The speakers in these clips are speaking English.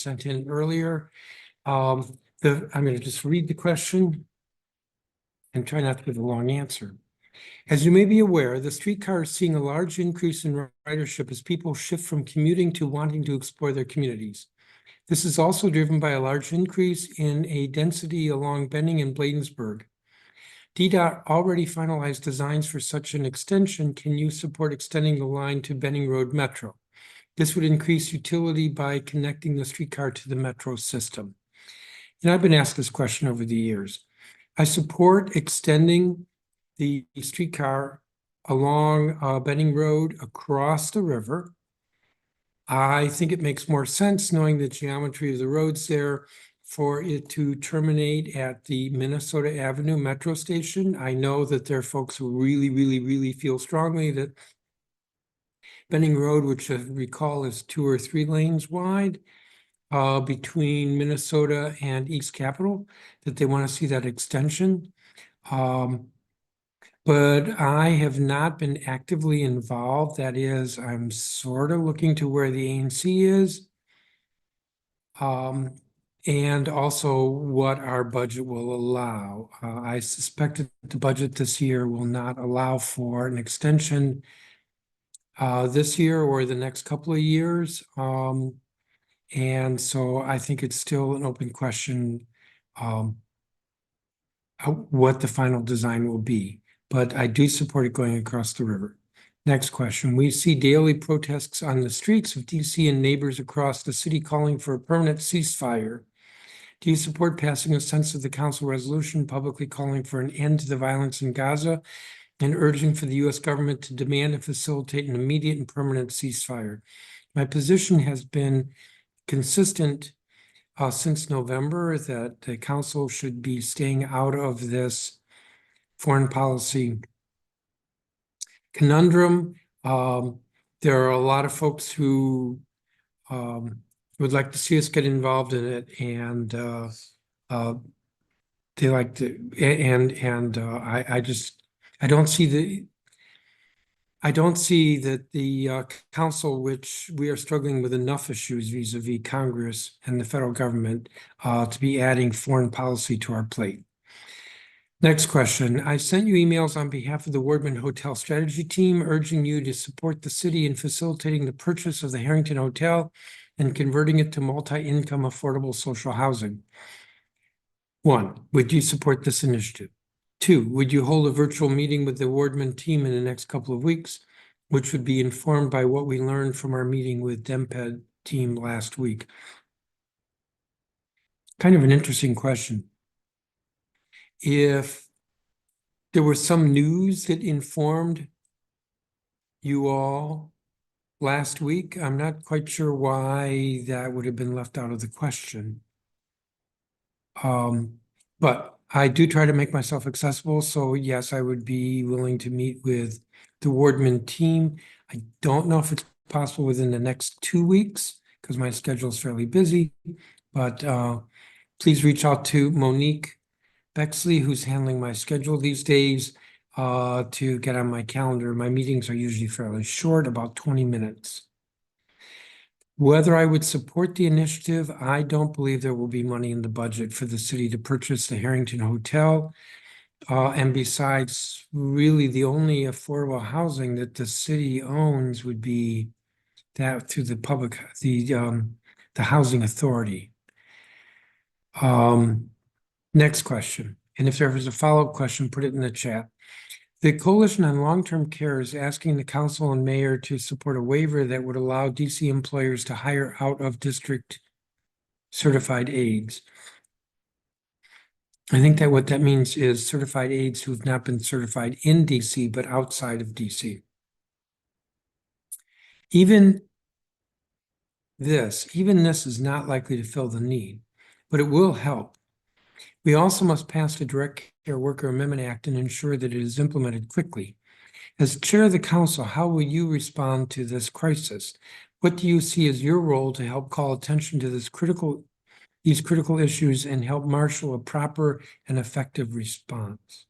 sent in earlier. I'm going to just read the question and try not to give a long answer. As you may be aware, the streetcar is seeing a large increase in ridership as people shift from commuting to wanting to explore their communities. This is also driven by a large increase in a density along Benning and Bladensburg. DDOT already finalized designs for such an extension. Can you support extending the line to Benning Road Metro? This would increase utility by connecting the streetcar to the metro system. And I've been asked this question over the years. I support extending the streetcar along Benning Road across the river. I think it makes more sense, knowing the geometry of the roads there, for it to terminate at the Minnesota Avenue Metro Station. I know that there are folks who really feel strongly that Benning Road, which I recall is 2 or 3 lanes wide, between Minnesota and East Capitol, that they want to see that extension. But I have not been actively involved. That is, I'm sort of looking to where the ANC is. And also what our budget will allow. I suspect that the budget this year will not allow for an extension this year or the next couple of years. And so I think it's still an open question what the final design will be. But I do support it going across the river. Next question. We see daily protests on the streets of DC and neighbors across the city calling for a permanent ceasefire. Do you support passing a sense of the council resolution publicly calling for an end to the violence in Gaza and urging for the U.S. government to demand and facilitate an immediate and permanent ceasefire? My position has been consistent since November that the council should be staying out of this foreign policy conundrum. There are a lot of folks who would like to see us get involved in it, and they like to, and I don't see that the council, which we are struggling with enough issues vis-a-vis Congress and the federal government, to be adding foreign policy to our plate. Next question. I sent you emails on behalf of the Wardman Hotel Strategy Team urging you to support the city in facilitating the purchase of the Harrington Hotel and converting it to multi-income affordable social housing. 1, would you support this initiative? 2, would you hold a virtual meeting with the Wardman team in the next couple of weeks, which would be informed by what we learned from our meeting with DEMPED team last week? Kind of an interesting question. If there was some news that informed you all last week, I'm not quite sure why that would have been left out of the question. But I do try to make myself accessible. So yes, I would be willing to meet with the Wardman team. I don't know if it's possible within the next 2 weeks because my schedule is fairly busy, but please reach out to Monique Bexley, who's handling my schedule these days, to get on my calendar. My meetings are usually fairly short, about 20 minutes. Whether I would support the initiative, I don't believe there will be money in the budget for the city to purchase the Harrington Hotel. And besides, really the only affordable housing that the city owns would be that through the housing authority. Next question. And if there is a follow-up question, put it in the chat. The Coalition on Long-Term Care is asking the council and mayor to support a waiver that would allow DC employers to hire out-of-district certified aides. I think that what that means is certified aides who have not been certified in DC, but outside of DC. Even this is not likely to fill the need, but it will help. We also must pass the Direct Care Worker Amendment Act and ensure that it is implemented quickly. As chair of the council, how will you respond to this crisis? What do you see as your role to help call attention to these critical issues and help marshal a proper and effective response?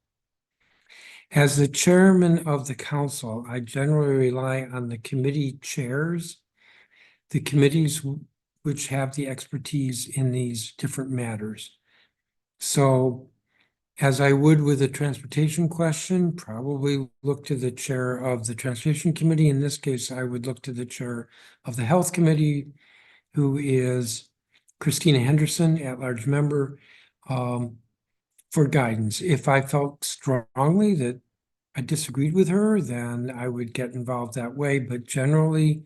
As the chairman of the council, I generally rely on the committee chairs. The committees which have the expertise in these different matters. So as I would with a transportation question, probably look to the chair of the Transportation Committee. In this case, I would look to the chair of the Health Committee, who is Christina Henderson, at-large member, for guidance. If I felt strongly that I disagreed with her, then I would get involved that way. But generally,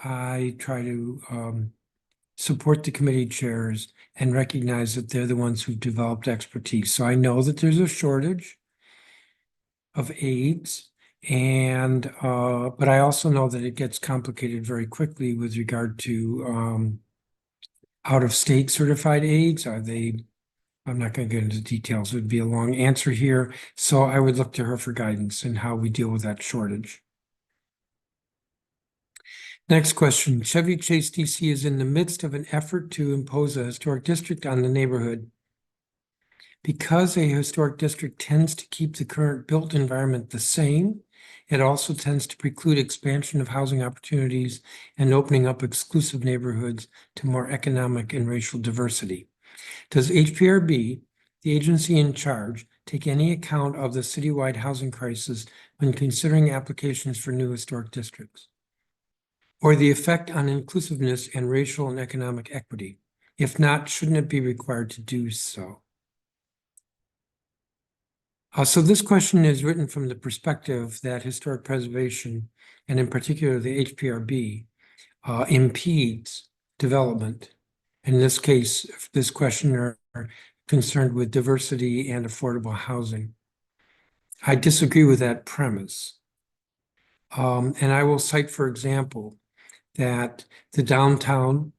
I try to support the committee chairs and recognize that they're the ones who've developed expertise. So I know that there's a shortage of aides, and but I also know that it gets complicated very quickly with regard to out-of-state certified aides. Are they? I'm not going to get into details. It would be a long answer here. So I would look to her for guidance in how we deal with that shortage. Next question. Chevy Chase, DC is in the midst of an effort to impose a historic district on the neighborhood. Because a historic district tends to keep the current built environment the same, it also tends to preclude expansion of housing opportunities and opening up exclusive neighborhoods to more economic and racial diversity. Does HPRB, the agency in charge, take any account of the citywide housing crisis when considering applications for new historic districts? Or the effect on inclusiveness and racial and economic equity? If not, shouldn't it be required to do so? So this question is written from the perspective that historic preservation, and in particular the HPRB, impedes development. In this case, this question are concerned with diversity and affordable housing. I disagree with that premise. And I will cite, for example, that the downtown,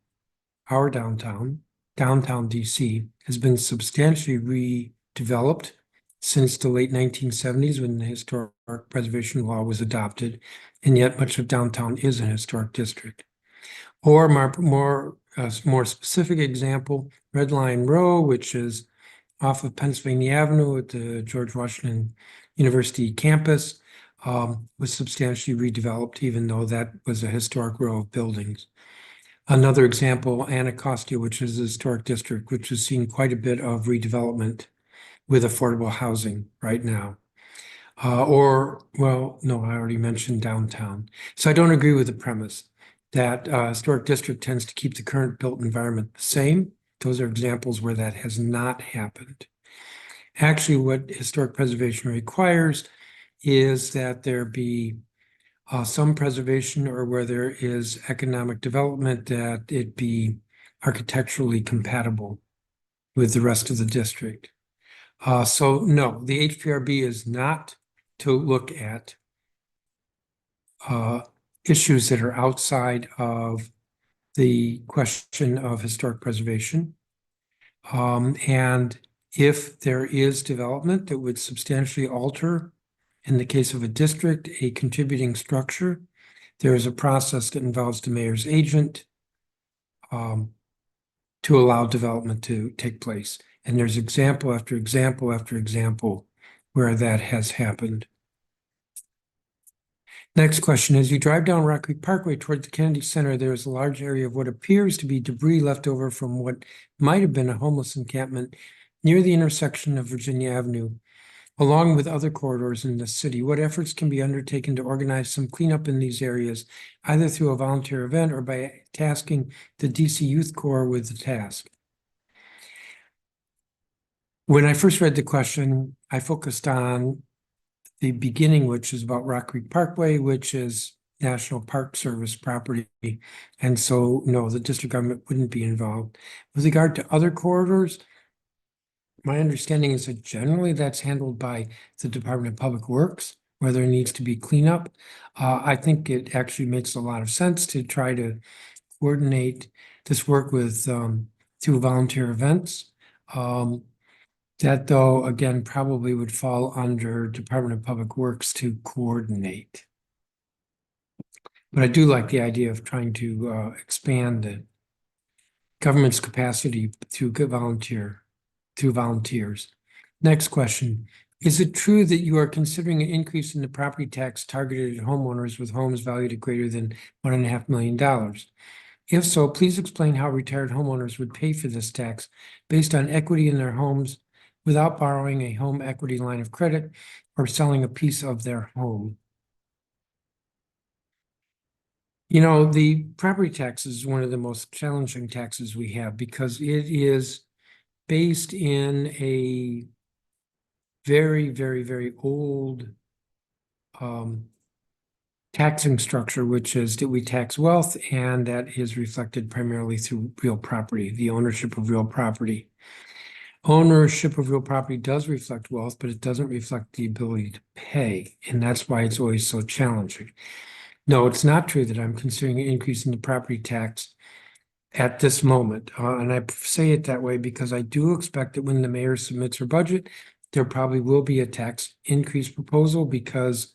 our downtown DC, has been substantially redeveloped since the late 1970s when the historic preservation law was adopted, and yet much of downtown is an historic district. Or more specific example, Red Line Row, which is off of Pennsylvania Avenue at the George Washington University campus, was substantially redeveloped, even though that was a historic row of buildings. Another example, Anacostia, which is a historic district, which has seen quite a bit of redevelopment with affordable housing right now. Well, no, I already mentioned downtown. So I don't agree with the premise that historic district tends to keep the current built environment the same. Those are examples where that has not happened. Actually, what historic preservation requires is that there be some preservation, or where there is economic development, that it be architecturally compatible with the rest of the district. So no, the HPRB is not to look at issues that are outside of the question of historic preservation. And if there is development that would substantially alter, in the case of a district, a contributing structure, there is a process that involves the mayor's agent to allow development to take place. And there's example after example after example where that has happened. Next question. As you drive down Rock Creek Parkway towards the Kennedy Center, there is a large area of what appears to be debris left over from what might have been a homeless encampment near the intersection of Virginia Avenue, along with other corridors in the city. What efforts can be undertaken to organize some cleanup in these areas, either through a volunteer event or by tasking the DC Youth Corps with the task? When I first read the question, I focused on the beginning, which is about Rock Creek Parkway, which is National Park Service property. And so, no, the district government wouldn't be involved. With regard to other corridors, my understanding is that generally that's handled by the Department of Public Works, where there needs to be cleanup. I think it actually makes a lot of sense to try to coordinate this work with through volunteer events. That, though, again, probably would fall under Department of Public Works to coordinate. But I do like the idea of trying to expand the government's capacity through volunteers. Next question. Is it true that you are considering an increase in the property tax targeted at homeowners with homes valued at greater than $1.5 million? If so, please explain how retired homeowners would pay for this tax based on equity in their homes without borrowing a home equity line of credit or selling a piece of their home. You know, the property tax is one of the most challenging taxes we have because it is based in a very, very, very old taxing structure, which is that we tax wealth, and that is reflected primarily through real property, the ownership of real property. Ownership of real property does reflect wealth, but it doesn't reflect the ability to pay, and that's why it's always so challenging. No, it's not true that I'm considering an increase in the property tax at this moment. And I say it that way because I do expect that when the mayor submits her budget, there probably will be a tax increase proposal because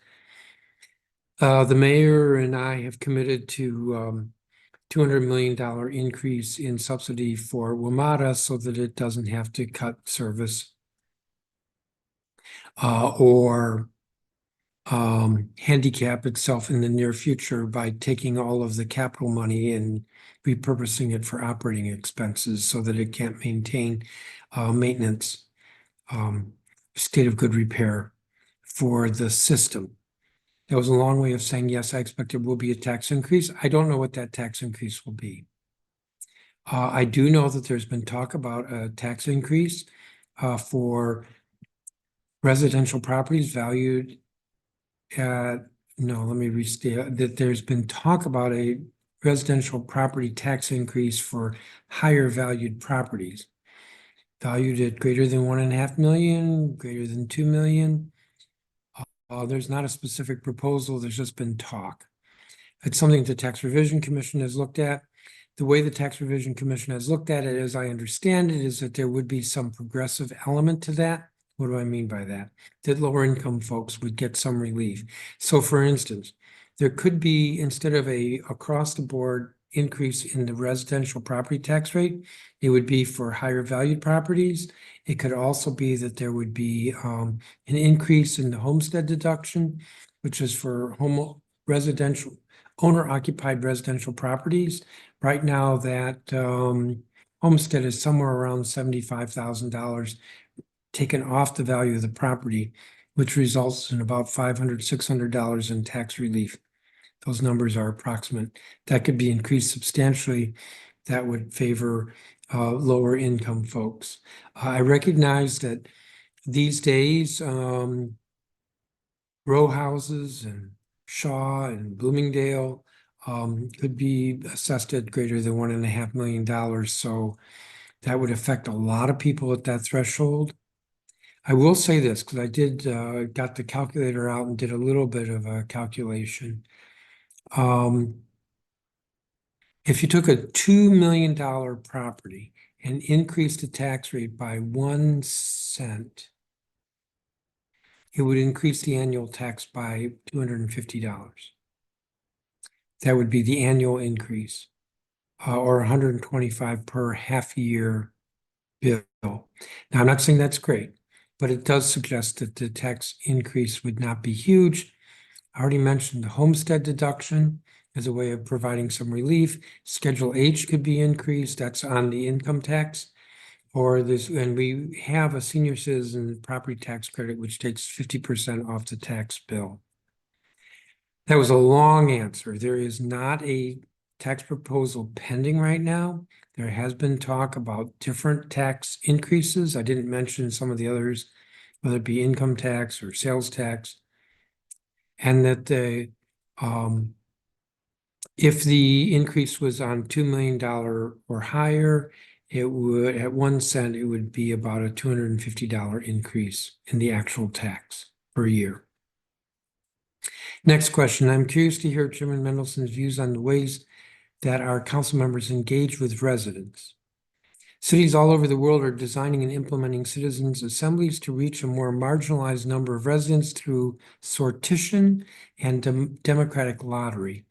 the mayor and I have committed to $200 million increase in subsidy for WMATA so that it doesn't have to cut service or handicap itself in the near future by taking all of the capital money and repurposing it for operating expenses so that it can't maintain maintenance, state of good repair for the system. That was a long way of saying, yes, I expect there will be a tax increase. I don't know what that tax increase will be. I do know that there's been talk about a tax increase for residential properties valued at, no, let me restate, that there's been talk about a residential property tax increase for higher valued properties. Valued at greater than 1.5 million, greater than 2 million. There's not a specific proposal, there's just been talk. It's something the Tax Revision Commission has looked at. The way the Tax Revision Commission has looked at it, as I understand it, is that there would be some progressive element to that. What do I mean by that? That lower income folks would get some relief. So for instance, there could be, instead of a across the board increase in the residential property tax rate, it would be for higher valued properties. It could also be that there would be an increase in the homestead deduction, which is for residential owner occupied residential properties. Right now that homestead is somewhere around $75,000 taken off the value of the property, which results in about $500, $600 in tax relief. Those numbers are approximate. That could be increased substantially. That would favor lower income folks. I recognize that these days, row houses and Shaw and Bloomingdale could be assessed at greater than $1.5 million. So that would affect a lot of people at that threshold. I will say this because I did got the calculator out and did a little bit of a calculation. If you took a $2 million property and increased the tax rate by 1 cent, it would increase the annual tax by $250. That would be the annual increase, or 125 per half year bill. Now, I'm not saying that's great, but it does suggest that the tax increase would not be huge. I already mentioned the homestead deduction as a way of providing some relief. Schedule H could be increased. That's on the income tax. Or this, and we have a senior citizen property tax credit, which takes 50% off the tax bill. That was a long answer. There is not a tax proposal pending right now. There has been talk about different tax increases. I didn't mention some of the others, whether it be income tax or sales tax. And that the if the increase was on $2 million or higher, it would, at 1 cent, it would be about a $250 increase in the actual tax per year. Next question. I'm curious to hear Chairman Mendelson's views on the ways that our council members engage with residents. Cities all over the world are designing and implementing citizens' assemblies to reach a more marginalized number of residents through sortition and democratic lottery.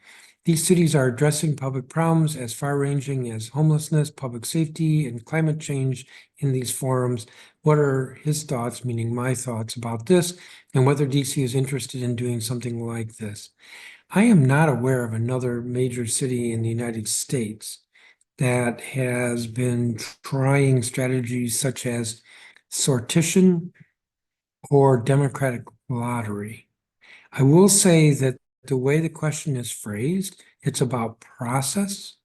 These cities are addressing public problems as far-ranging as homelessness, public safety, and climate change in these forums. What are his thoughts, meaning my thoughts, about this, and whether DC is interested in doing something like this? I am not aware of another major city in the United States that has been trying strategies such as sortition or democratic lottery. I will say that the way the question is phrased, it's about process.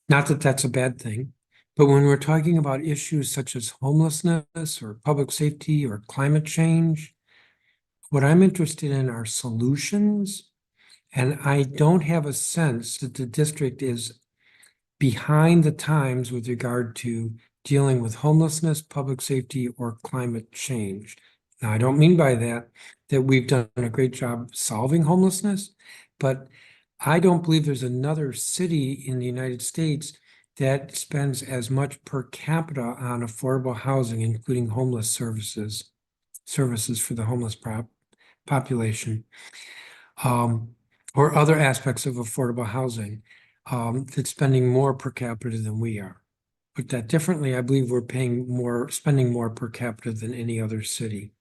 Not that that's a bad thing, but when we're talking about issues such as homelessness or public safety or climate change, what I'm interested in are solutions. And I don't have a sense that the district is behind the times with regard to dealing with homelessness, public safety, or climate change. Now, I don't mean by that we've done a great job solving homelessness, but I don't believe there's another city in the United States that spends as much per capita on affordable housing, including homeless services for the homeless population, or other aspects of affordable housing, that's spending more per capita than we are. Put that differently, I believe we're spending more per capita than any other city.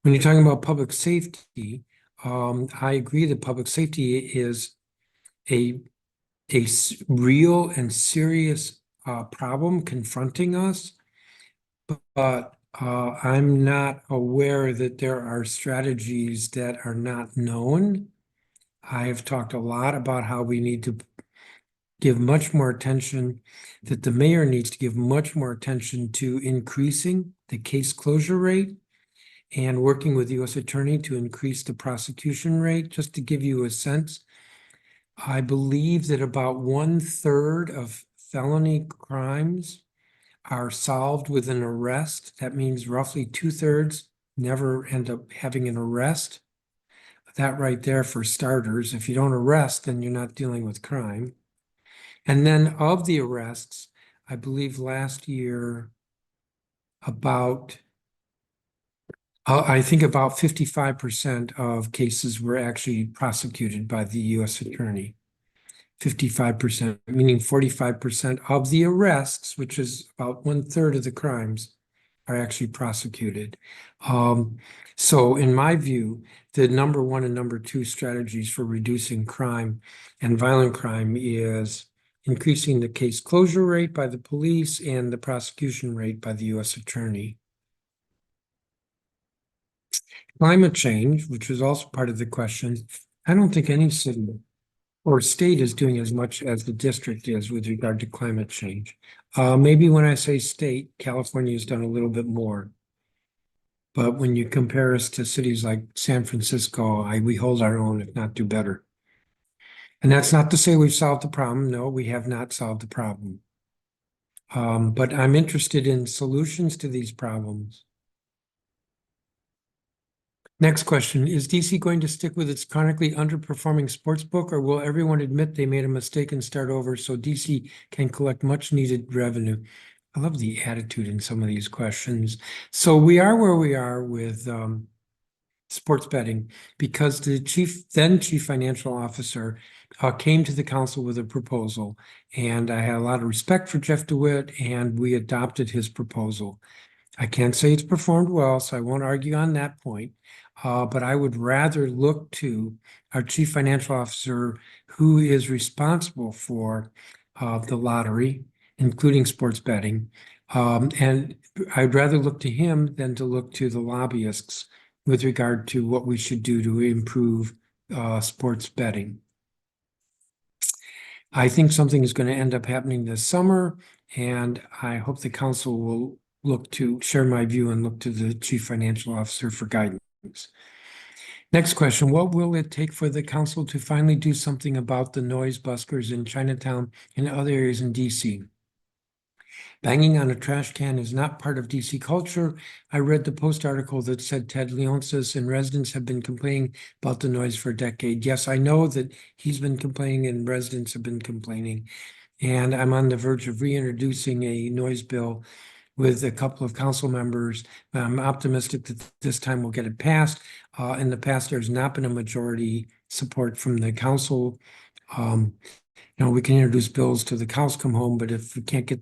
When you're talking about public safety, I agree that public safety is a real and serious problem confronting us, but I'm not aware that there are strategies that are not known. I have talked a lot about how we need to give much more attention, that the mayor needs to give much more attention to increasing the case closure rate and working with the U.S. Attorney to increase the prosecution rate. Just to give you a sense, I believe that about 1/3 of felony crimes are solved with an arrest. That means roughly 2/3 never end up having an arrest. That right there, for starters, if you don't arrest, then you're not dealing with crime. And then of the arrests, I believe last year, I think about 55% of cases were actually prosecuted by the U.S. Attorney. 55%, meaning 45% of the arrests, which is about 1/3 of the crimes, are actually prosecuted. So in my view, the number one and number two strategies for reducing crime and violent crime is increasing the case closure rate by the police and the prosecution rate by the U.S. Attorney. Climate change, which was also part of the question, I don't think any city or state is doing as much as the district is with regard to climate change. Maybe when I say state, California has done a little bit more. But when you compare us to cities like San Francisco, we hold our own, if not do better. And that's not to say we've solved the problem. No, we have not solved the problem. But I'm interested in solutions to these problems. Next question, is DC going to stick with its chronically underperforming sports book, or will everyone admit they made a mistake and start over so DC can collect much needed revenue? I love the attitude in some of these questions. So we are where we are with sports betting because the then chief financial officer came to the council with a proposal, and I had a lot of respect for Jeff DeWitt, and we adopted his proposal. I can't say it's performed well, so I won't argue on that point. But I would rather look to our chief financial officer, who is responsible for the lottery, including sports betting. And I'd rather look to him than to look to the lobbyists with regard to what we should do to improve sports betting. I think something is going to end up happening this summer, and I hope the council will look to share my view and look to the chief financial officer for guidance. Next question, what will it take for the council to finally do something about the noise buskers in Chinatown and other areas in DC? Banging on a trash can is not part of DC culture. I read the Post article that said Ted Leonsis and residents have been complaining about the noise for a decade. Yes, I know that he's been complaining and residents have been complaining. And I'm on the verge of reintroducing a noise bill with a couple of council members. I'm optimistic that this time we'll get it passed. In the past, there's not been a majority support from the council. We can introduce bills till the cows come home, but if we can't get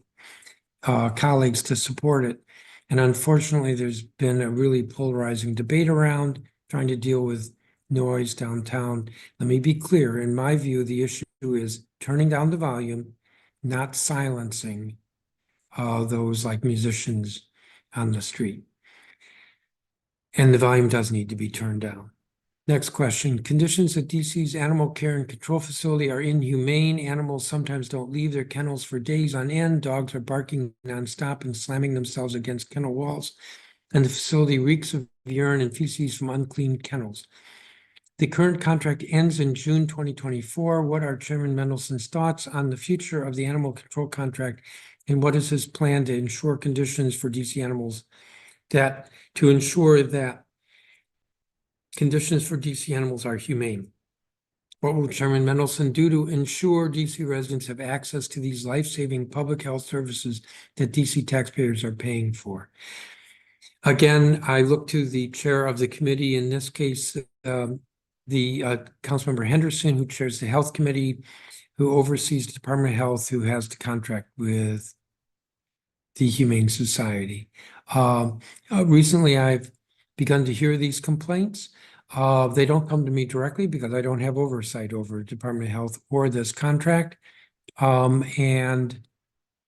colleagues to support it, and unfortunately, there's been a really polarizing debate around trying to deal with noise downtown. Let me be clear, in my view, the issue is turning down the volume, not silencing those like musicians on the street. And the volume does need to be turned down. Next question. Conditions at DC's animal care and control facility are inhumane. Animals sometimes don't leave their kennels for days on end. Dogs are barking nonstop and slamming themselves against kennel walls. And the facility reeks of urine and feces from uncleaned kennels. The current contract ends in June 2024. What are Chairman Mendelson's thoughts on the future of the animal control contract? And what is his plan to ensure conditions for DC animals to ensure that conditions for DC animals are humane? What will Chairman Mendelson do to ensure DC residents have access to these life-saving public health services that DC taxpayers are paying for? Again, I look to the chair of the committee, in this case, Councilmember Henderson, who chairs the Health Committee, who oversees the Department of Health, who has the contract with the Humane Society. Recently, I've begun to hear these complaints. They don't come to me directly because I don't have oversight over Department of Health or this contract. And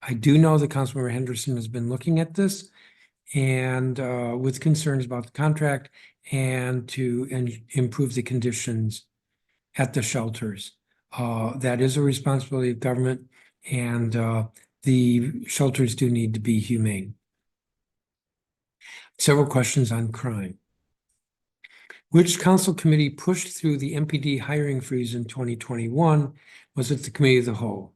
I do know that Councilmember Henderson has been looking at this and with concerns about the contract and to improve the conditions at the shelters. That is a responsibility of government, and the shelters do need to be humane. Several questions on crime. Which council committee pushed through the MPD hiring freeze in 2021? Was it the Committee of the Whole?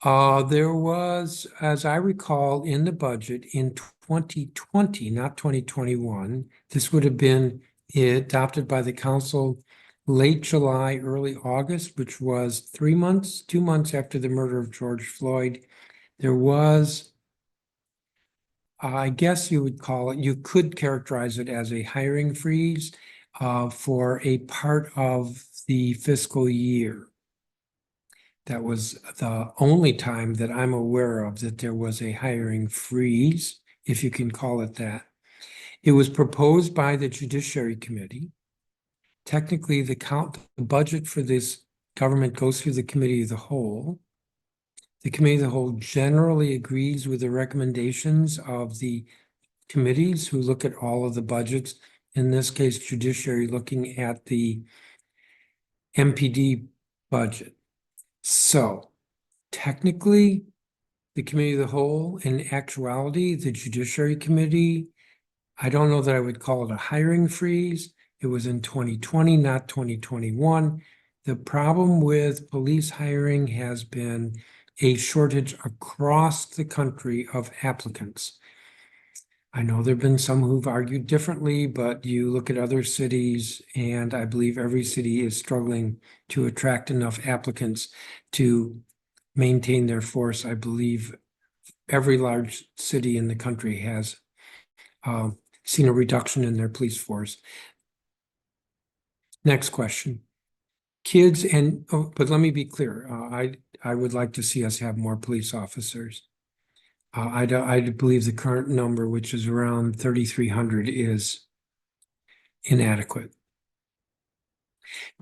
There was, as I recall, in the budget in 2020, not 2021. This would have been adopted by the council late July, early August, which was 2 months after the murder of George Floyd. There was, I guess you could characterize it as a hiring freeze for a part of the fiscal year. That was the only time that I'm aware of that there was a hiring freeze, if you can call it that. It was proposed by the Judiciary Committee. Technically, the budget for this government goes through the Committee of the Whole. The Committee of the Whole generally agrees with the recommendations of the committees who look at all of the budgets. In this case, Judiciary looking at the MPD budget. So technically, the Committee of the Whole, in actuality, the Judiciary Committee, I don't know that I would call it a hiring freeze. It was in 2020, not 2021. The problem with police hiring has been a shortage across the country of applicants. I know there have been some who've argued differently, but you look at other cities, and I believe every city is struggling to attract enough applicants to maintain their force. I believe every large city in the country has seen a reduction in their police force. Next question. Kids and, but let me be clear. I would like to see us have more police officers. I believe the current number, which is around 3,300, is inadequate.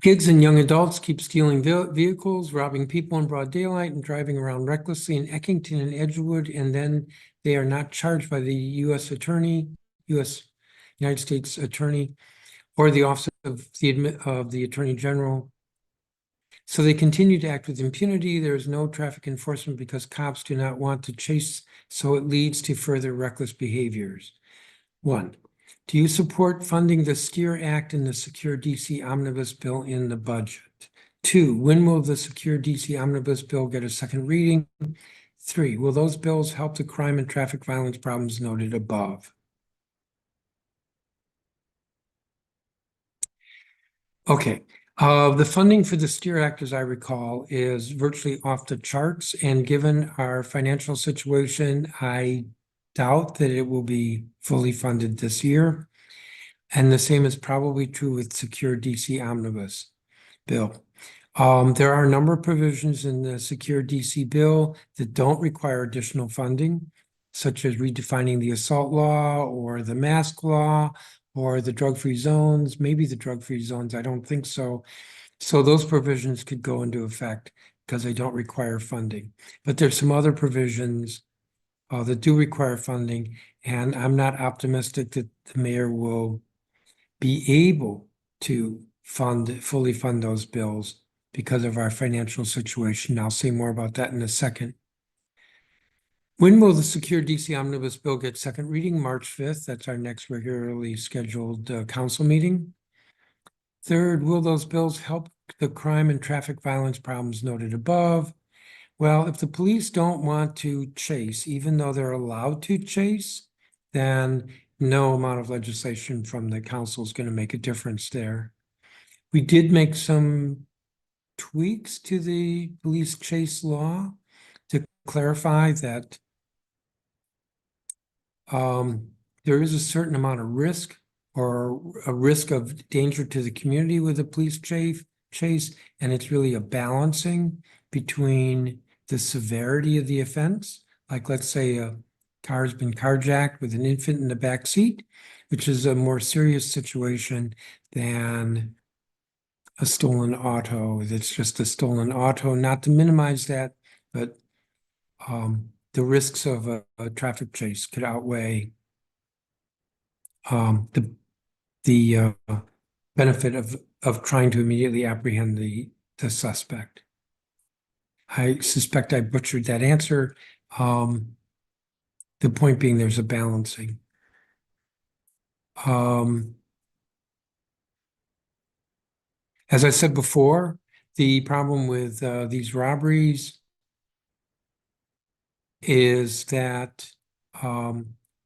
Kids and young adults keep stealing vehicles, robbing people in broad daylight, and driving around recklessly in Eckington and Edgewood, and then they are not charged by the United States Attorney, or the Office of the Attorney General. So they continue to act with impunity. There is no traffic enforcement because cops do not want to chase, so it leads to further reckless behaviors. 1, do you support funding the STEER Act and the Secure DC Omnibus Bill in the budget? 2, when will the Secure DC Omnibus Bill get a second reading? 3, will those bills help the crime and traffic violence problems noted above? Okay. The funding for the STEER Act, as I recall, is virtually off the charts, and given our financial situation, I doubt that it will be fully funded this year. And the same is probably true with Secure DC Omnibus Bill. There are a number of provisions in the Secure DC bill that don't require additional funding, such as redefining the assault law or the mask law, or the drug-free zones, maybe the drug-free zones, I don't think so. So those provisions could go into effect because they don't require funding. But there's some other provisions that do require funding, and I'm not optimistic that the mayor will be able to fully fund those bills because of our financial situation. I'll say more about that in a second. When will the Secure DC Omnibus Bill get second reading? March 5th. That's our next regularly scheduled council meeting. Third, will those bills help the crime and traffic violence problems noted above? Well, if the police don't want to chase, even though they're allowed to chase, then no amount of legislation from the council is going to make a difference there. We did make some tweaks to the police chase law to clarify that there is a certain amount of risk or a risk of danger to the community with a police chase, and it's really a balancing between the severity of the offense. Like, let's say a car has been carjacked with an infant in the back seat, which is a more serious situation than a stolen auto. That's just a stolen auto. Not to minimize that, but the risks of a traffic chase could outweigh the benefit of trying to immediately apprehend the suspect. I suspect I butchered that answer. The point being there's a balancing. As I said before, the problem with these robberies is that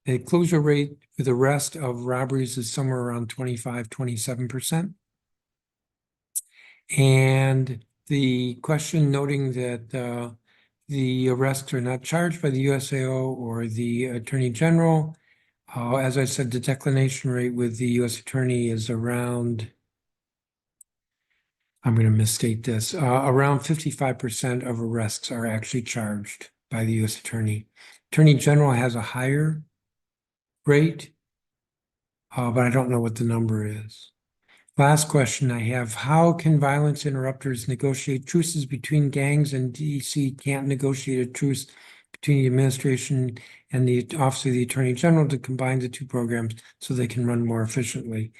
the closure rate for the rest of robberies is somewhere around 27%. And the question noting that the arrests are not charged by the USAO or the Attorney General. As I said, the declination rate with the U.S. Attorney is around, I'm going to misstate this, around 55% of arrests are actually charged by the U.S. Attorney. Attorney General has a higher rate, but I don't know what the number is. Last question I have, how can violence interrupters negotiate truces between gangs, and DC can't negotiate a truce between the administration and the Office of the Attorney General to combine the two programs so they can run more efficiently?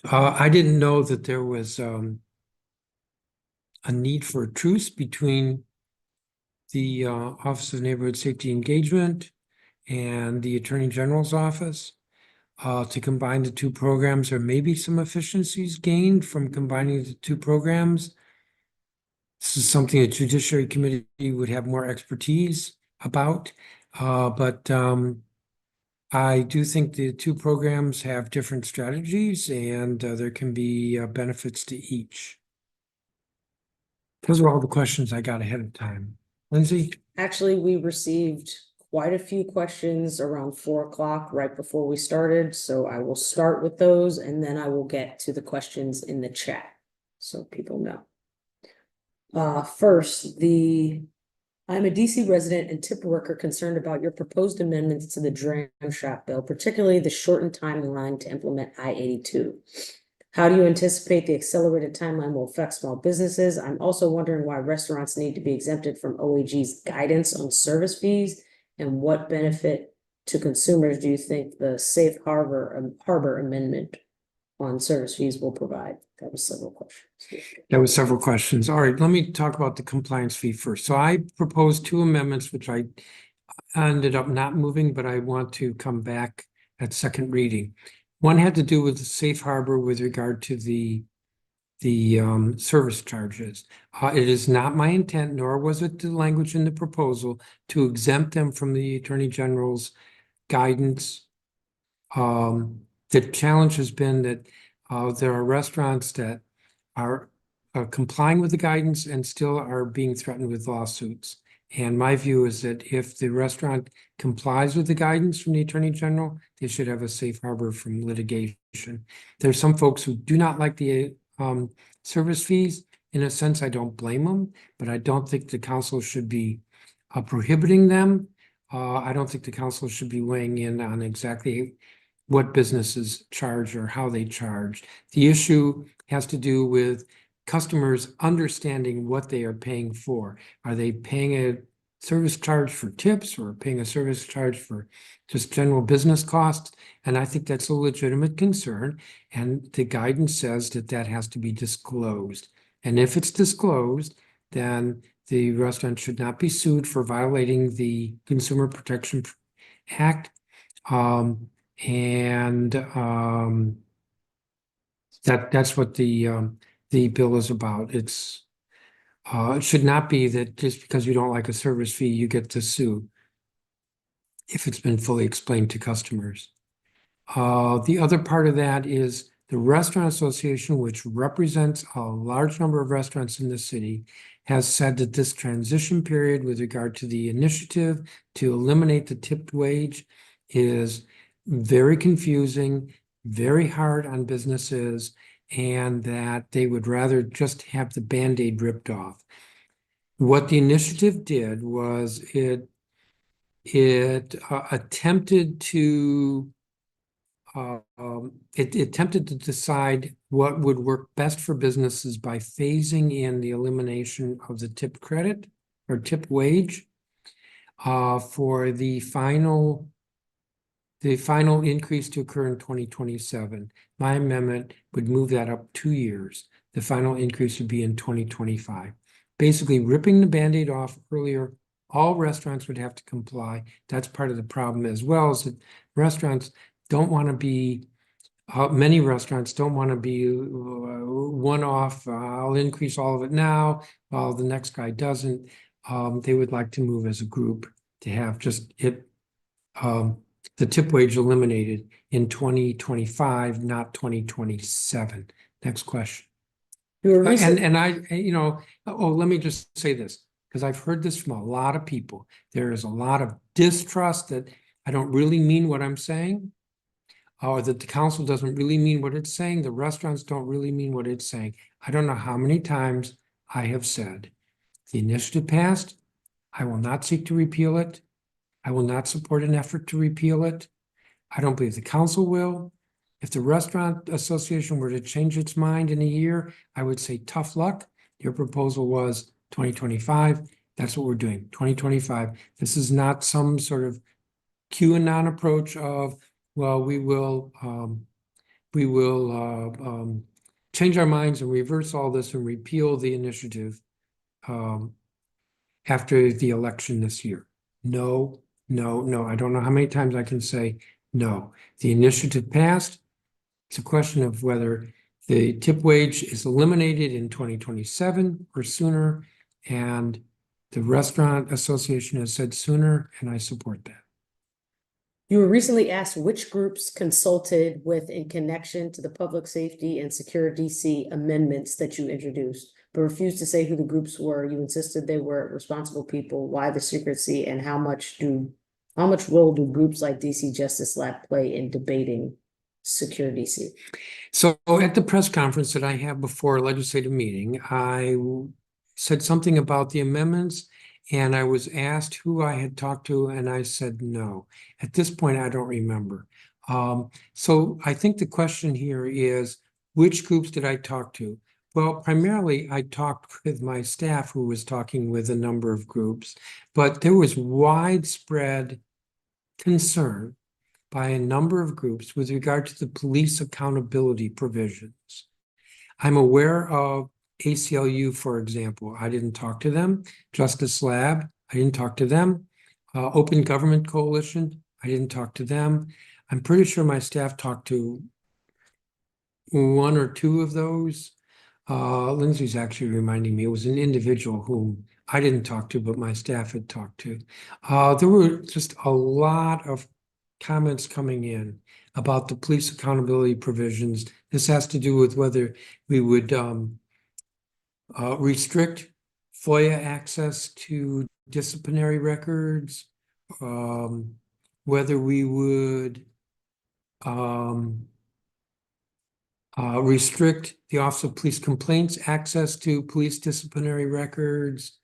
I didn't know that there was a need for a truce between the Office of Neighborhood Safety Engagement and the Attorney General's office. To combine the two programs. There may be some efficiencies gained from combining the two programs. This is something the Judiciary Committee would have more expertise about, but I do think the two programs have different strategies, and there can be benefits to each. Those are all the questions I got ahead of time. Lindsay? Actually, we received quite a few questions around 4 o'clock right before we started, so I will start with those and then I will get to the questions in the chat so people know. First, I'm a DC resident and tip worker concerned about your proposed amendments to the dram shop bill, particularly the shortened timeline to implement I-82. How do you anticipate the accelerated timeline will affect small businesses? I'm also wondering why restaurants need to be exempted from OAG's guidance on service fees, and what benefit to consumers do you think the safe harbor amendment on service fees will provide? That was several questions. That was several questions. All right, let me talk about the compliance fee first. So I proposed two amendments, which I ended up not moving, but I want to come back at second reading. One had to do with the safe harbor with regard to the service charges. It is not my intent, nor was it the language in the proposal, to exempt them from the Attorney General's guidance. The challenge has been that there are restaurants that are complying with the guidance and still are being threatened with lawsuits. And my view is that if the restaurant complies with the guidance from the Attorney General, they should have a safe harbor from litigation. There's some folks who do not like the service fees. In a sense, I don't blame them, but I don't think the council should be prohibiting them. I don't think the council should be weighing in on exactly what businesses charge or how they charge. The issue has to do with customers understanding what they are paying for. Are they paying a service charge for tips or paying a service charge for just general business costs? And I think that's a legitimate concern. And the guidance says that that has to be disclosed. And if it's disclosed, then the restaurant should not be sued for violating the Consumer Protection Act. That's what the bill is about. It should not be that just because you don't like a service fee, you get to sue if it's been fully explained to customers. The other part of that is the Restaurant Association, which represents a large number of restaurants in the city, has said that this transition period with regard to the initiative to eliminate the tipped wage is very confusing, very hard on businesses, and that they would rather just have the Band-Aid ripped off. What the initiative did was it attempted to decide what would work best for businesses by phasing in the elimination of the tip credit or tip wage for the final increase to occur in 2027. My amendment would move that up 2 years. The final increase would be in 2025. Basically, ripping the Band-Aid off earlier, all restaurants would have to comply. That's part of the problem as well, is that restaurants don't want to be, many restaurants don't want to be one-off. I'll increase all of it now while the next guy doesn't. They would like to move as a group to have just the tip wage eliminated in 2025, not 2027. Next question. Let me just say this, because I've heard this from a lot of people. There is a lot of distrust that I don't really mean what I'm saying, or that the council doesn't really mean what it's saying. The restaurants don't really mean what it's saying. I don't know how many times I have said, the initiative passed, I will not seek to repeal it. I will not support an effort to repeal it. I don't believe the council will. If the Restaurant Association were to change its mind in a year, I would say tough luck. Your proposal was 2025. That's what we're doing, 2025. This is not some sort of QAnon approach of, well, we will change our minds and reverse all this and repeal the initiative after the election this year. No. I don't know how many times I can say no. The initiative passed. It's a question of whether the tip wage is eliminated in 2027 or sooner. And the Restaurant Association has said sooner, and I support that. You were recently asked which groups consulted with in connection to the public safety and secure DC amendments that you introduced, but refused to say who the groups were. You insisted they were responsible people. Why the secrecy, and how much role do groups like DC Justice Lab play in debating secure DC? So at the press conference that I have before a legislative meeting, I said something about the amendments, and I was asked who I had talked to, and I said no. At this point, I don't remember. So I think the question here is, which groups did I talk to? Well, primarily I talked with my staff, who was talking with a number of groups, but there was widespread concern by a number of groups with regard to the police accountability provisions. I'm aware of ACLU, for example. I didn't talk to them. Justice Lab, I didn't talk to them. Open Government Coalition, I didn't talk to them. I'm pretty sure my staff talked to one or two of those. Lindsay's actually reminding me, it was an individual whom I didn't talk to, but my staff had talked to. There were just a lot of comments coming in about the police accountability provisions. This has to do with whether we would restrict FOIA access to disciplinary records, whether we would restrict the Office of Police Complaints access to police disciplinary records.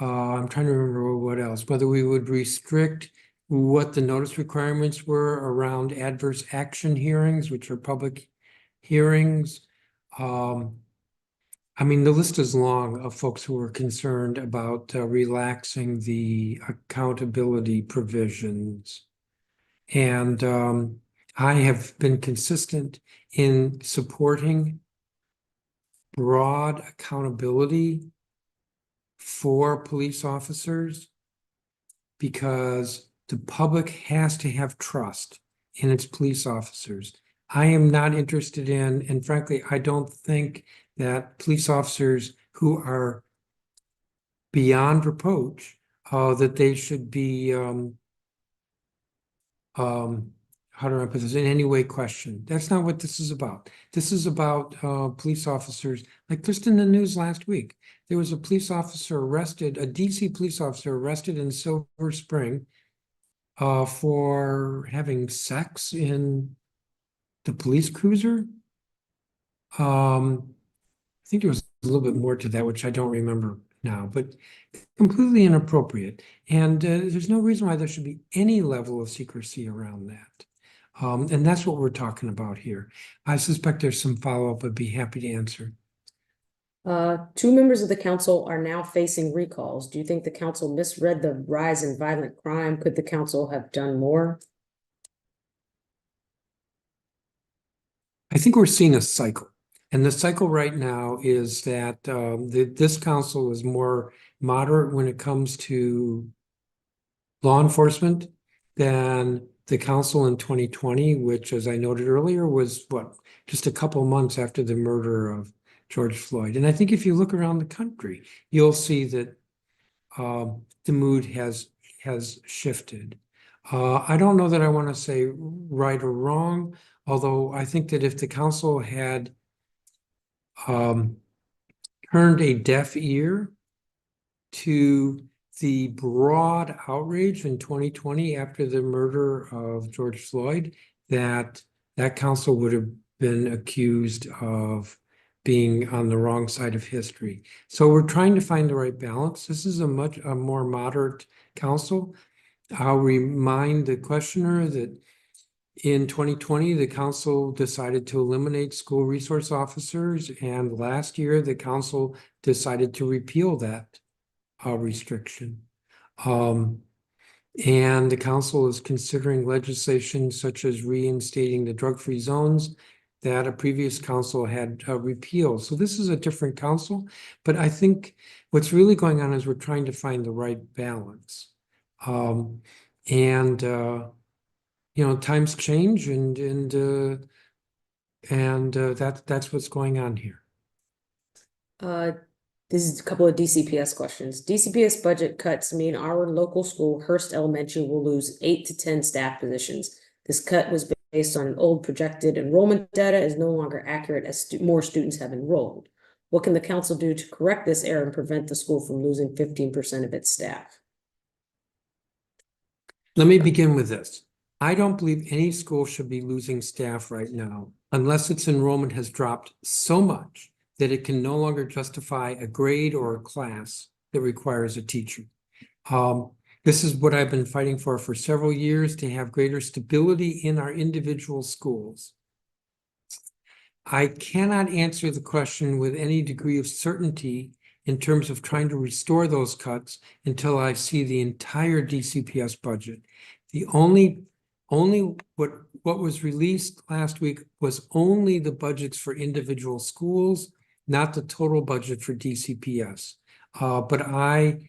I'm trying to remember what else, whether we would restrict what the notice requirements were around adverse action hearings, which are public hearings. I mean, the list is long of folks who are concerned about relaxing the accountability provisions. And I have been consistent in supporting broad accountability for police officers because the public has to have trust in its police officers. I am not interested in, and frankly, I don't think that police officers who are beyond reproach, that they should be, how do I put this, in any way questioned. That's not what this is about. This is about police officers, like just in the news last week, there was a police officer arrested, a DC police officer arrested in Silver Spring for having sex in the police cruiser. I think there was a little bit more to that, which I don't remember now, but completely inappropriate. And there's no reason why there should be any level of secrecy around that. And that's what we're talking about here. I suspect there's some follow-up I'd be happy to answer. 2 members of the council are now facing recalls. Do you think the council misread the rise in violent crime? Could the council have done more? I think we're seeing a cycle. And the cycle right now is that this council is more moderate when it comes to law enforcement than the council in 2020, which, as I noted earlier, was just a couple months after the murder of George Floyd. And I think if you look around the country, you'll see that the mood has shifted. I don't know that I want to say right or wrong, although I think that if the council had turned a deaf ear to the broad outrage in 2020 after the murder of George Floyd, that council would have been accused of being on the wrong side of history. So we're trying to find the right balance. This is a more moderate council. I'll remind the questioner that in 2020, the council decided to eliminate school resource officers, and last year the council decided to repeal that restriction. And the council is considering legislation such as reinstating the drug-free zones that a previous council had repealed. So this is a different council, but I think what's really going on is we're trying to find the right balance. You know, times change, and that's what's going on here. This is a couple of DCPS questions. DCPS budget cuts mean our local school, Hearst Elementary, will lose 8 to 10 staff positions. This cut was based on an old projected enrollment data is no longer accurate as more students have enrolled. What can the council do to correct this error and prevent the school from losing 15% of its staff? Let me begin with this. I don't believe any school should be losing staff right now unless its enrollment has dropped so much that it can no longer justify a grade or a class that requires a teacher. This is what I've been fighting for several years, to have greater stability in our individual schools. I cannot answer the question with any degree of certainty in terms of trying to restore those cuts until I see the entire DCPS budget. The only what was released last week was only the budgets for individual schools, not the total budget for DCPS. But I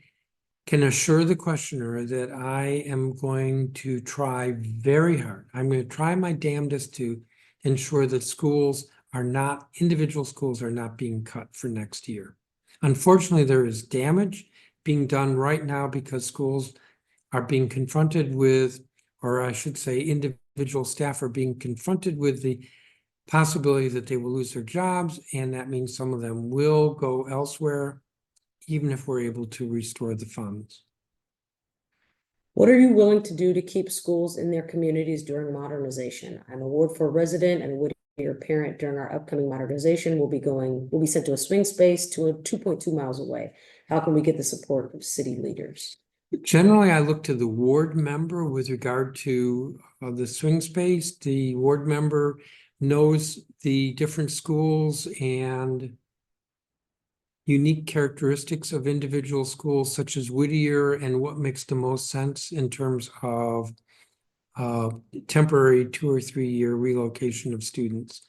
can assure the questioner that I am going to try very hard. I'm going to try my damnedest to ensure that individual schools are not being cut for next year. Unfortunately, there is damage being done right now because schools are being confronted with, or I should say individual staff are being confronted with the possibility that they will lose their jobs, and that means some of them will go elsewhere, even if we're able to restore the funds. What are you willing to do to keep schools in their communities during modernization? I'm a Ward 4 resident and Whittier parent. During our upcoming modernization, we'll be sent to a swing space to 2.2 miles away. How can we get the support of city leaders? Generally, I look to the ward member with regard to the swing space. The ward member knows the different schools and unique characteristics of individual schools such as Whittier and what makes the most sense in terms of temporary 2 or 3 year relocation of students.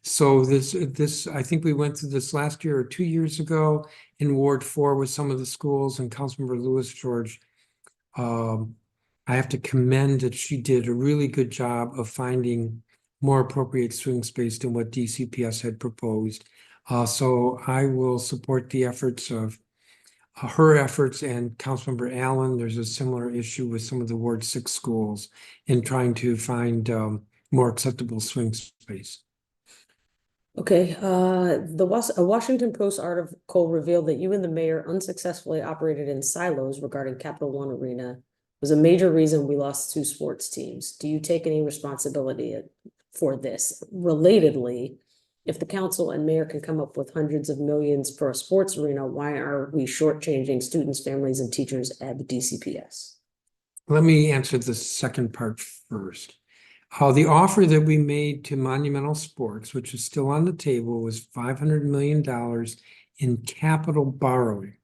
So this, I think we went through this last year or 2 years ago in Ward 4 with some of the schools, and Councilmember Lewis George, I have to commend that she did a really good job of finding more appropriate swing space than what DCPS had proposed. So I will support the efforts of her efforts and Councilmember Allen. There's a similar issue with some of the Ward 6 schools in trying to find more acceptable swing space. Okay, a Washington Post article revealed that you and the mayor unsuccessfully operated in silos regarding Capital One Arena was a major reason we lost 2 sports teams. Do you take any responsibility for this? Relatedly, if the council and mayor can come up with hundreds of millions for a sports arena, why are we shortchanging students, families, and teachers at the DCPS? Let me answer the second part first. The offer that we made to Monumental Sports, which is still on the table, was $500 million in capital borrowing.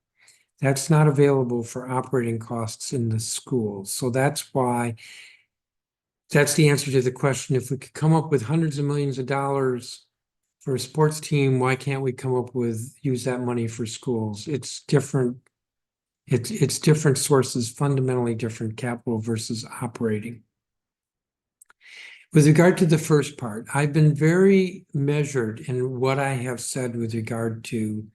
That's not available for operating costs in the schools. So that's why, that's the answer to the question. If we could come up with hundreds of millions of dollars for a sports team, why can't we use that money for schools? It's different. It's different sources, fundamentally different capital versus operating. With regard to the first part, I've been very measured in what I have said with regard to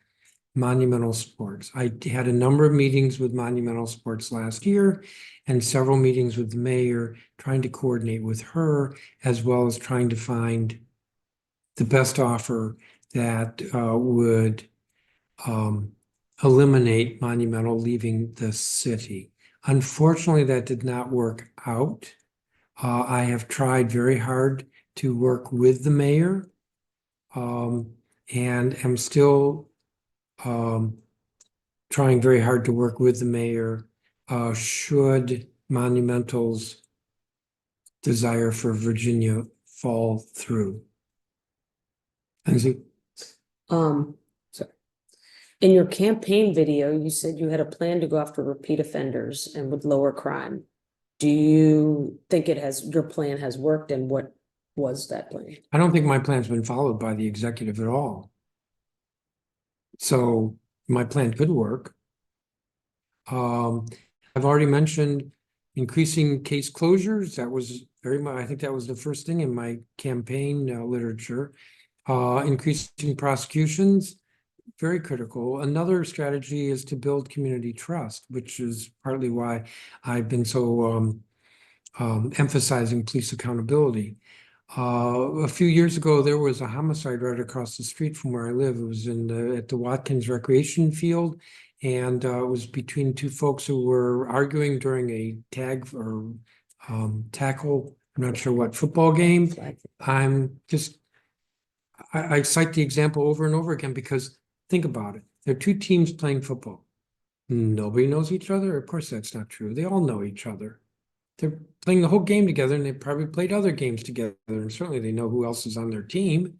Monumental Sports. I had a number of meetings with Monumental Sports last year and several meetings with the mayor, trying to coordinate with her, as well as trying to find the best offer that would eliminate Monumental leaving the city. Unfortunately, that did not work out. I have tried very hard to work with the mayor, and am still trying very hard to work with the mayor should Monumental's desire for Virginia fall through. Sorry. In your campaign video, you said you had a plan to go after repeat offenders and would lower crime. Do you think your plan has worked, and what was that plan? I don't think my plan's been followed by the executive at all. So my plan could work. I've already mentioned increasing case closures. That was very much, I think that was the first thing in my campaign literature. Increasing prosecutions, very critical. Another strategy is to build community trust, which is partly why I've been so emphasizing police accountability. A few years ago, there was a homicide right across the street from where I live. It was at the Watkins Recreation Field, and it was between 2 folks who were arguing during a tag or tackle, I'm not sure what, football game. I cite the example over and over again because think about it. There are 2 teams playing football. Nobody knows each other. Of course, that's not true. They all know each other. They're playing the whole game together, and they probably played other games together, and certainly they know who else is on their team.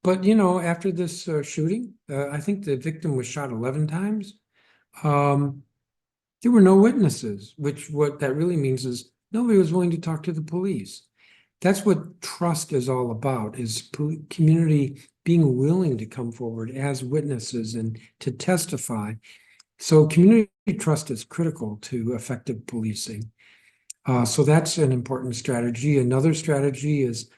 But, after this shooting, I think the victim was shot 11 times. There were no witnesses, what that really means is nobody was willing to talk to the police. That's what trust is all about, is community being willing to come forward as witnesses and to testify. So community trust is critical to effective policing. So that's an important strategy. Another strategy is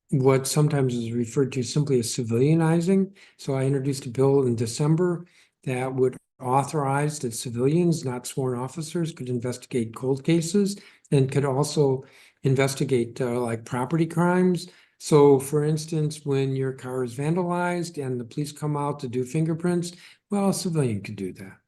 what sometimes is referred to simply as civilianizing. So I introduced a bill in December that would authorize that civilians, not sworn officers, could investigate cold cases and could also investigate like property crimes. So for instance, when your car is vandalized and the police come out to do fingerprints, well, a civilian could do that.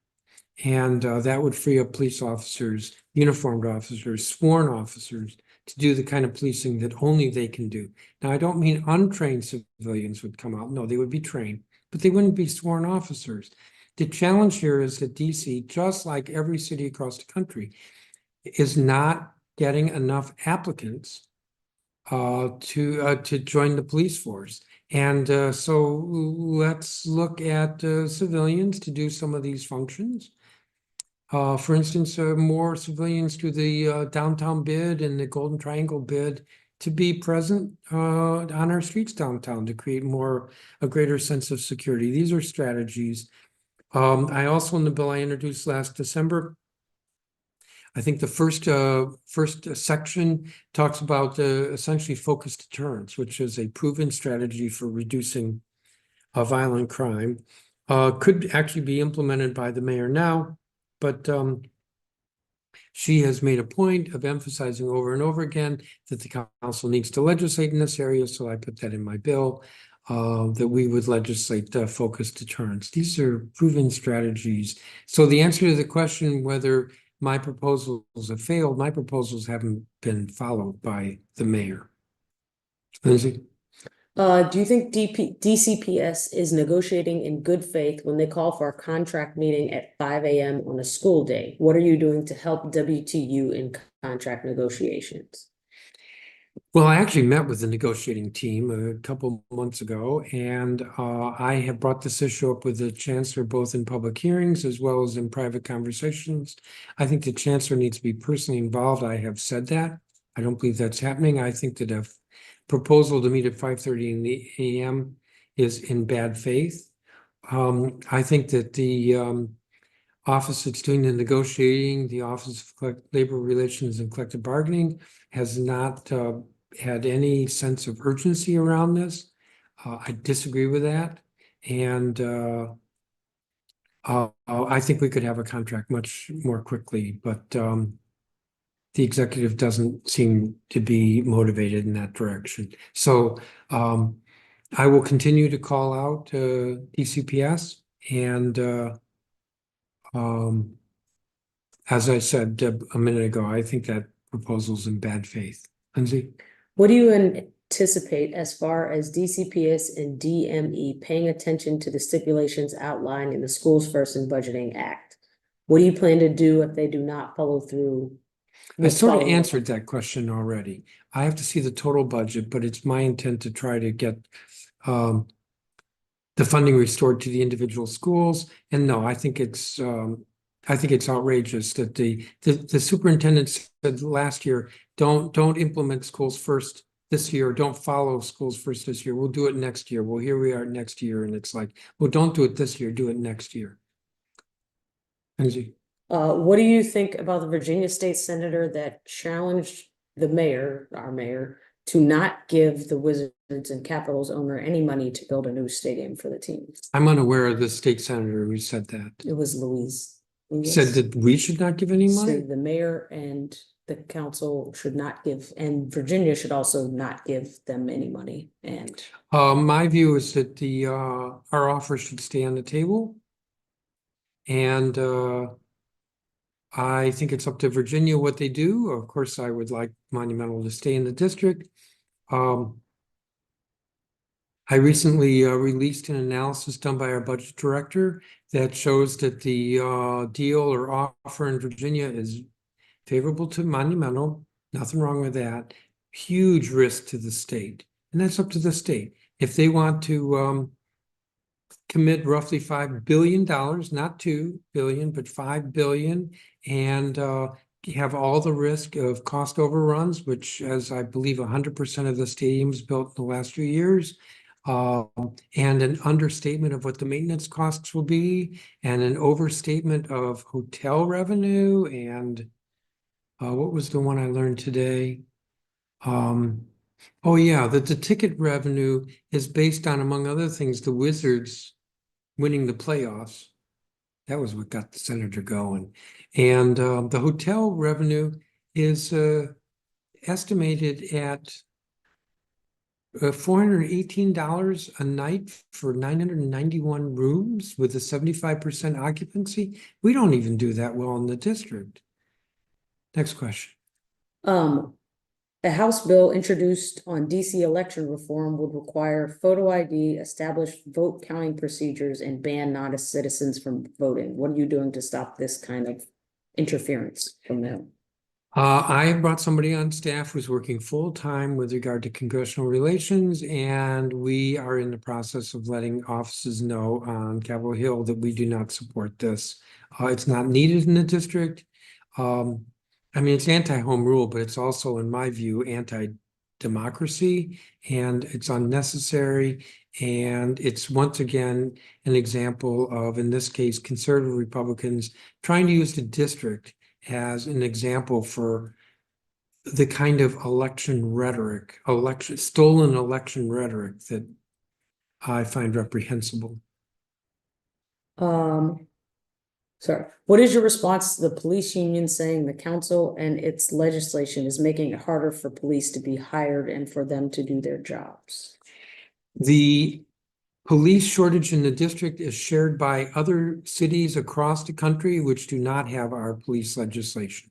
And that would free up police officers, uniformed officers, sworn officers to do the kind of policing that only they can do. Now, I don't mean untrained civilians would come out. No, they would be trained, but they wouldn't be sworn officers. the challenge here is that DC, just like every city across the country, is not getting enough applicants to join the police force. And so let's look at civilians to do some of these functions. For instance, more civilians to the downtown bid and the Golden Triangle bid to be present on our streets downtown to create a greater sense of security. These are strategies. I also, in the bill I introduced last December, I think the first section talks about essentially focused deterrence, which is a proven strategy for reducing violent crime. Could actually be implemented by the mayor now, but she has made a point of emphasizing over and over again that the council needs to legislate in this area, so I put that in my bill, that we would legislate focused deterrence. These are proven strategies. So the answer to the question whether my proposals have failed, my proposals haven't been followed by the mayor. Lindsay? Do you think DCPS is negotiating in good faith when they call for a contract meeting at 5 a.m. on a school day? What are you doing to help WTU in contract negotiations? Well, I actually met with the negotiating team a couple months ago, and I have brought this issue up with the chancellor both in public hearings as well as in private conversations. I think the chancellor needs to be personally involved. I have said that. I don't believe that's happening. I think that a proposal to meet at 5:30 in the AM is in bad faith. I think that the office that's doing the negotiating, the Office of Labor Relations and Collective Bargaining, has not had any sense of urgency around this. I disagree with that. And I think we could have a contract much more quickly, but the executive doesn't seem to be motivated in that direction. So I will continue to call out DCPS, and as I said a minute ago, I think that proposal's in bad faith. Lindsay? What do you anticipate as far as DCPS and DME paying attention to the stipulations outlined in the Schools First and Budgeting Act? What do you plan to do if they do not follow through? I sort of answered that question already. I have to see the total budget, but it's my intent to try to get the funding restored to the individual schools. And no, I think it's outrageous that the superintendent said last year, don't implement schools first this year, don't follow schools first this year. We'll do it next year. Well, here we are next year, and it's like, well, don't do it this year, do it next year. Lindsay? What do you think about the Virginia State Senator that challenged the mayor, our mayor, to not give the Wizards and Capitals owner any money to build a new stadium for the teams? I'm unaware of the state senator who said that. It was Louise. Said that we should not give any money? Said the mayor and the council should not give, and Virginia should also not give them any money. And my view is that our offer should stay on the table. And I think it's up to Virginia what they do. Of course, I would like Monumental to stay in the district. I recently released an analysis done by our budget director that shows that the deal or offer in Virginia is favorable to Monumental. Nothing wrong with that. Huge risk to the state. And that's up to the state. If they want to commit roughly $5 billion, not 2 billion, but 5 billion, and have all the risk of cost overruns, which, as I believe 100% of the stadiums built in the last few years, and an understatement of what the maintenance costs will be, and an overstatement of hotel revenue, and what was the one I learned today? Oh yeah, that the ticket revenue is based on, among other things, the Wizards winning the playoffs. That was what got the senator going. And the hotel revenue is estimated at $418 a night for 991 rooms with a 75% occupancy. We don't even do that well in the district. Next question. The House bill introduced on DC election reform would require photo ID, establish vote counting procedures, and ban non-citizens from voting. What are you doing to stop this kind of interference from them? I brought somebody on staff who's working full-time with regard to congressional relations, and we are in the process of letting offices know on Capitol Hill that we do not support this. It's not needed in the district. I mean, it's anti-home rule, but it's also, in my view, anti-democracy, and it's unnecessary. And it's once again an example of, in this case, conservative Republicans trying to use the district as an example for the kind of stolen election rhetoric that I find reprehensible. Sorry, what is your response to the police union saying the council and its legislation is making it harder for police to be hired and for them to do their jobs? The police shortage in the district is shared by other cities across the country which do not have our police legislation.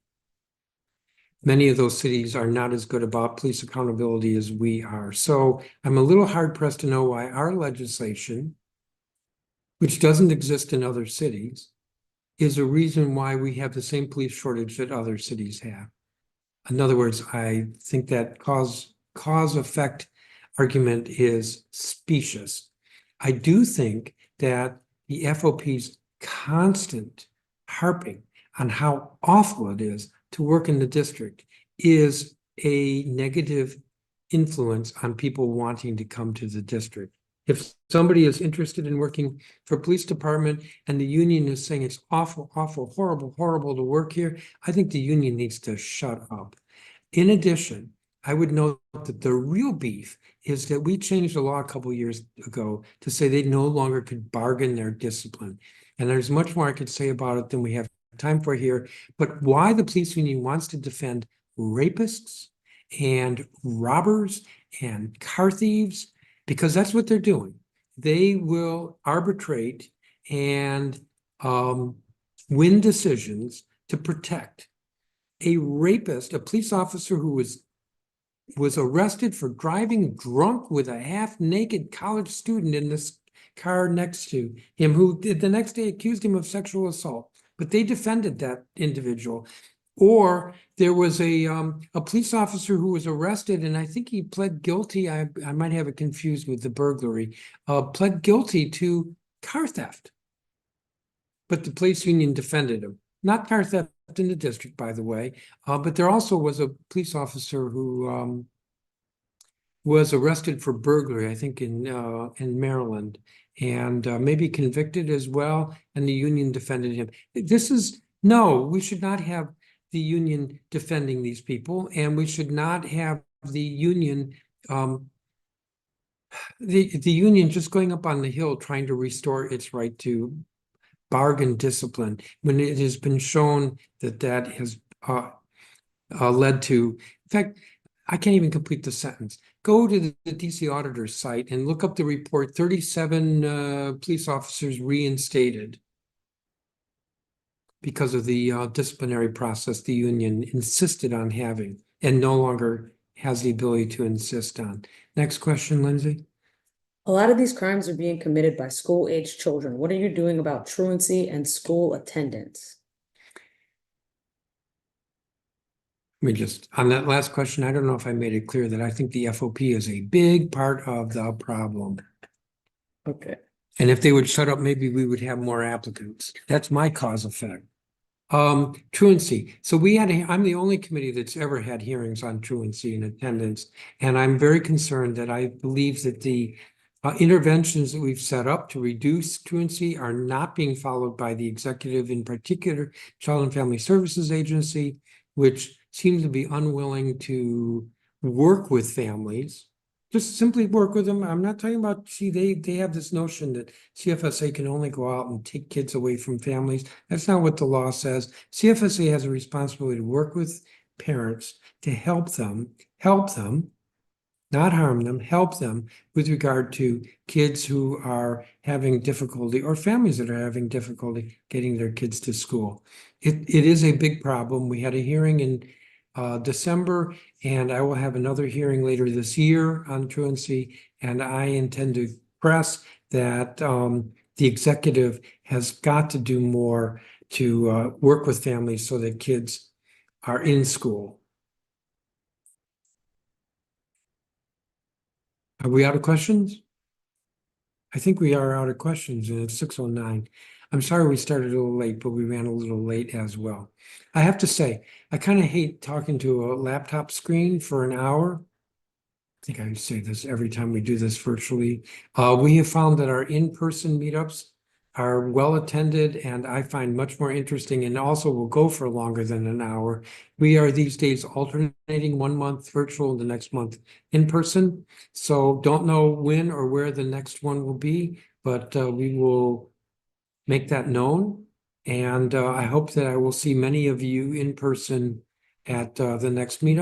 Many of those cities are not as good about police accountability as we are. So I'm a little hard pressed to know why our legislation, which doesn't exist in other cities, is a reason why we have the same police shortage that other cities have. In other words, I think that cause effect argument is specious. I do think that the FOP's constant harping on how awful it is to work in the district is a negative influence on people wanting to come to the district. If somebody is interested in working for a police department and the union is saying it's awful, awful, horrible, horrible to work here, I think the union needs to shut up. In addition, I would note that the real beef is that we changed the law a couple of years ago to say they no longer could bargain their discipline. And there's much more I could say about it than we have time for here. But why the police union wants to defend rapists and robbers and car thieves, because that's what they're doing. They will arbitrate and win decisions to protect a rapist, a police officer who was arrested for driving drunk with a half-naked college student in this car next to him, who the next day accused him of sexual assault. But they defended that individual. Or there was a police officer who was arrested, and I think he pled guilty. I might have it confused with the burglary. Pled guilty to car theft. But the police union defended him. Not car theft in the district, by the way. But there also was a police officer who was arrested for burglary, I think in Maryland, and maybe convicted as well. And the union defended him. No, we should not have the union defending these people, and we should not have the union the union just going up on the Hill trying to restore its right to bargain discipline when it has been shown that that has led to, in fact, I can't even complete the sentence. Go to the DC auditor's site and look up the report, 37 police officers reinstated because of the disciplinary process the union insisted on having and no longer has the ability to insist on. Next question, Lindsay. A lot of these crimes are being committed by school-aged children. What are you doing about truancy and school attendance? Let me just, on that last question, I don't know if I made it clear that I think the FOP is a big part of the problem. Okay. And if they would shut up, maybe we would have more applicants. That's my cause effect. Truancy. So I'm the only committee that's ever had hearings on truancy and attendance. And I'm very concerned that I believe that the interventions that we've set up to reduce truancy are not being followed by the executive, in particular, Child and Family Services Agency, which seems to be unwilling to work with families. Just simply work with them. I'm not talking about, they have this notion that CFSA can only go out and take kids away from families. That's not what the law says. CFSA has a responsibility to work with parents to help them, not harm them, help them with regard to kids who are having difficulty or families that are having difficulty getting their kids to school. It is a big problem. We had a hearing in December, and I will have another hearing later this year on truancy. And I intend to press that the executive has got to do more to work with families so that kids are in school. Are we out of questions? I think we are out of questions, and it's 6:09. I'm sorry we started a little late, but we ran a little late as well. I have to say, I kind of hate talking to a laptop screen for an hour. I think I say this every time we do this virtually. We have found that our in-person meetups are well attended, and I find much more interesting, and also will go for longer than an hour. We are these days alternating 1 month virtual, the next month in person. So don't know when or where the next one will be, but we will make that known. And I hope that I will see many of you in person at the next meetup.